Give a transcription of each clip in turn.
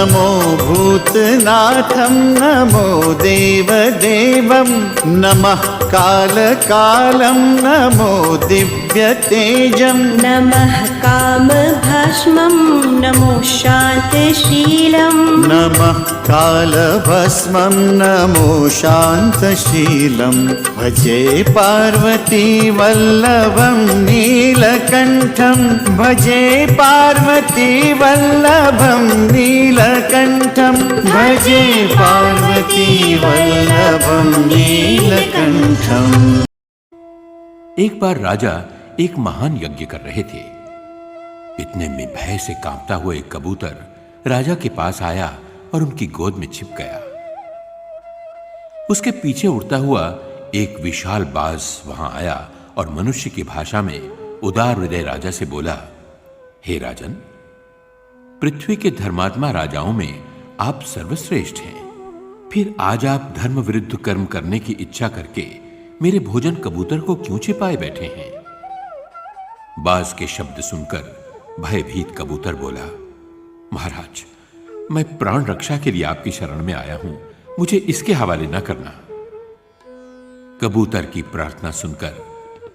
नमो भूतनाथं नमो देवदेवं नमः कालकालं नमो दिव्यतेजं नमः कामभस्मं नमो शान्तशीलं नमः कालभस्मं नमो शान्तशीलं भजे पार्वती वल्लभं नीलकण्ठं भजे पार्वती वल्लभं नीलकण्ठं भजे पार्वती वल्लभं नीलकण्ठम्। एक बार राजा एक महान यज्ञ कर रहे थे। इतने में भय से कांपता हुआ एक कबूतर राजा के पास आया और उनकी गोद में छिप गया। उसके पीछे उड़ता हुआ एक विशाल बाज वहां आया और मनुष्य की भाषा में उदार हृदय राजा से बोला, हे राजन, पृथ्वी के धर्मात्मा राजाओं में आप सर्वश्रेष्ठ हैं, फिर आज आप धर्म विरुद्ध कर्म करने की इच्छा करके मेरे भोजन कबूतर को क्यों छिपाए बैठे हैं? बाज के शब्द सुनकर भयभीत कबूतर बोला, महाराज, मैं प्राण रक्षा के लिए आपकी शरण में आया हूं, मुझे इसके हवाले न करना। कबूतर की प्रार्थना सुनकर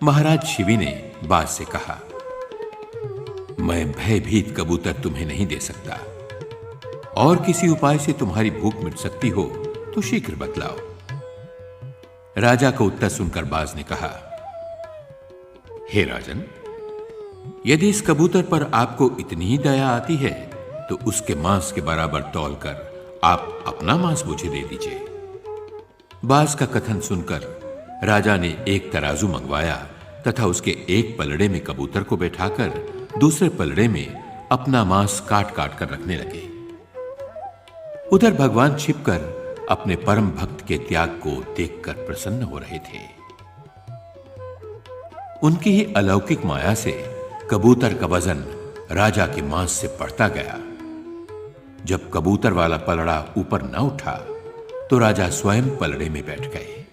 महाराज शिवी ने बाज से कहा, मैं भयभीत कबूतर तुम्हें नहीं दे सकता, और किसी उपाय से तुम्हारी भूख मिट सकती हो तो शीघ्र बतलाओ। राजा का उत्तर सुनकर बाज ने कहा, हे राजन, यदि इस कबूतर पर आपको इतनी ही दया आती है तो उसके मांस के बराबर तौलकर आप अपना मांस मुझे दे दीजिए। बाज का कथन सुनकर राजा ने एक तराजू मंगवाया तथा उसके एक पलड़े में कबूतर को बैठाकर दूसरे पलड़े में अपना मांस काट काट कर रखने लगे। उधर भगवान छिपकर अपने परम भक्त के त्याग को देखकर प्रसन्न हो रहे थे। उनकी ही अलौकिक माया से कबूतर का वजन राजा के मांस से बढ़ता गया। जब कबूतर वाला पलड़ा ऊपर न उठा तो राजा स्वयं पलड़े में बैठ गए।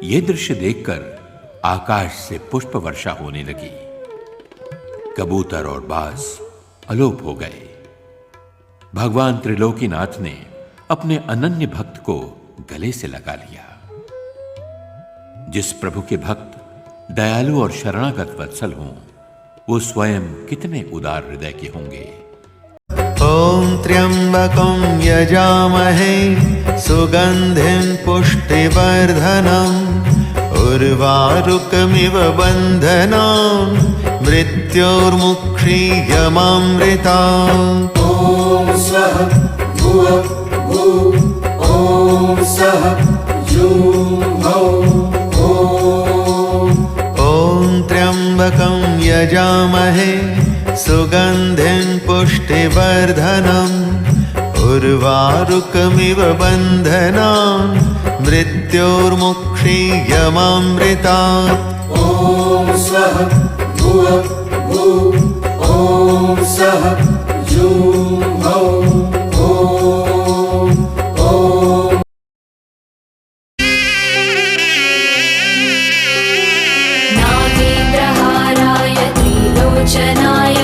यह दृश्य देखकर आकाश से पुष्प वर्षा होने लगी। कबूतर और बाज अलोप हो गए। भगवान त्रिलोकीनाथ ने अपने अनन्य भक्त को गले से लगा लिया। जिस प्रभु के भक्त दयालु और शरणागत वत्सल हों, वो स्वयं कितने उदार हृदय के होंगे। ओम त्र्यंबकं यजामहे सुगंधिं पुष्टिवर्धनम् उर्वारुकमिव बन्धनान् मृत्योर्मुक्षीयमामृतात्। ॐ स्वः भुवः भुः ॐ सः जूं भौं ॐ त्र्यंबकं यजामहे सुगंधिं पुष्टिवर्धनम् उर्वारुकमिव बन्धनान् मृत्योर्मुक्षीयमामृतात्। ॐ स्वः भुवः भुः ॐ सः जूं भौं नागेन्द्रहाराय त्रिलोचनाय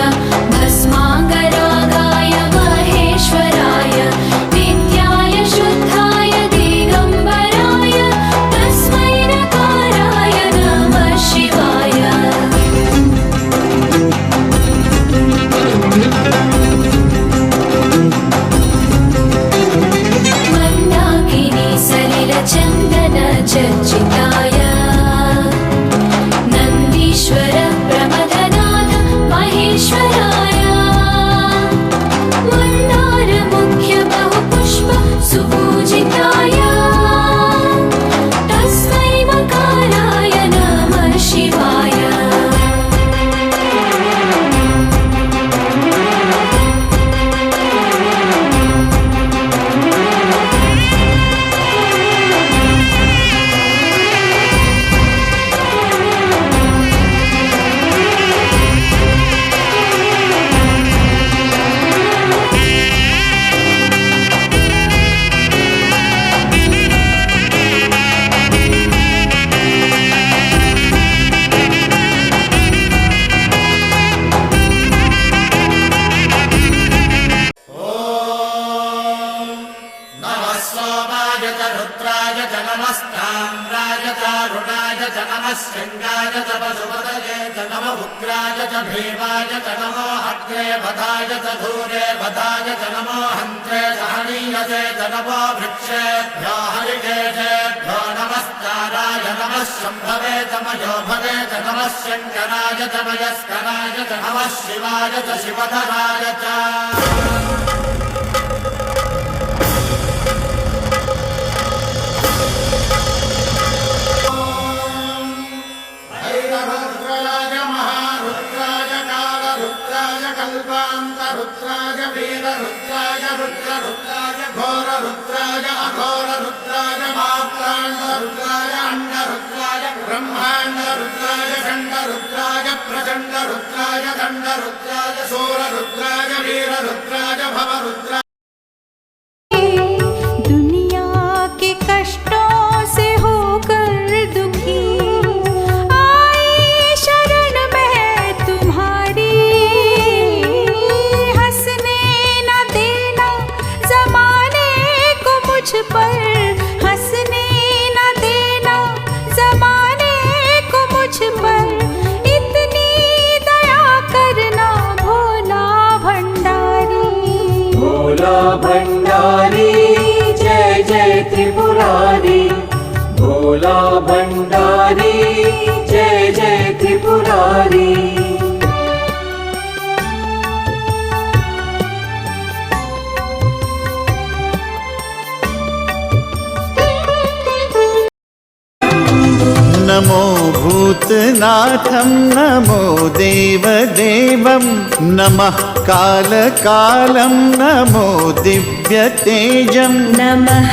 भस्माङ्गरागाय महेश्वराय नित्याय शुद्धाय दिगम्बराय तस्मै नकाराय नमः शिवाय। चारुणाय च नमः शृङ्गाय च पशुपतये च नमः उग्राय च भीमाय च नमो अग्रे वधाय च धूरे वधाय च नमो हन्त्रे सहनीयसे च नमो वृक्षेभ्यो हरिकेशेभ्यो नमस्काराय नमः शम्भवे च मयोभवे च नमः शङ्कराय च मयस्कराय च नमः शिवाय च शिवधराय च रुद्राय महारुद्राय कालरुद्राय कल्पान्तरुद्राय वीररुद्राय रुद्ररुद्राय घोररुद्राय अघोररुद्राय मात्राण्डरुद्राय अण्डरुद्राय ब्रह्माण्डरुद्राय खण्डरुद्राय प्रचण्डरुद्राय दण्डरुद्राय शूररुद्राय वीररुद्राय भवरुद्राय दुनिया के कष्टों से होकर दुखी आई शरण में तुम्हारी हंसने न देना जमाने को मुझ पर हंसने न देना जमाने को मुझ पर इतनी दया करना भोला भंडारी भोला भंडारी जय जय त्रिपुरारी भोला भंडारी जय जय त्रिपुरारी नमो भूतनाथं नमो देवदेवं नमः कालकालं नमो दिव्यतेजम् नमः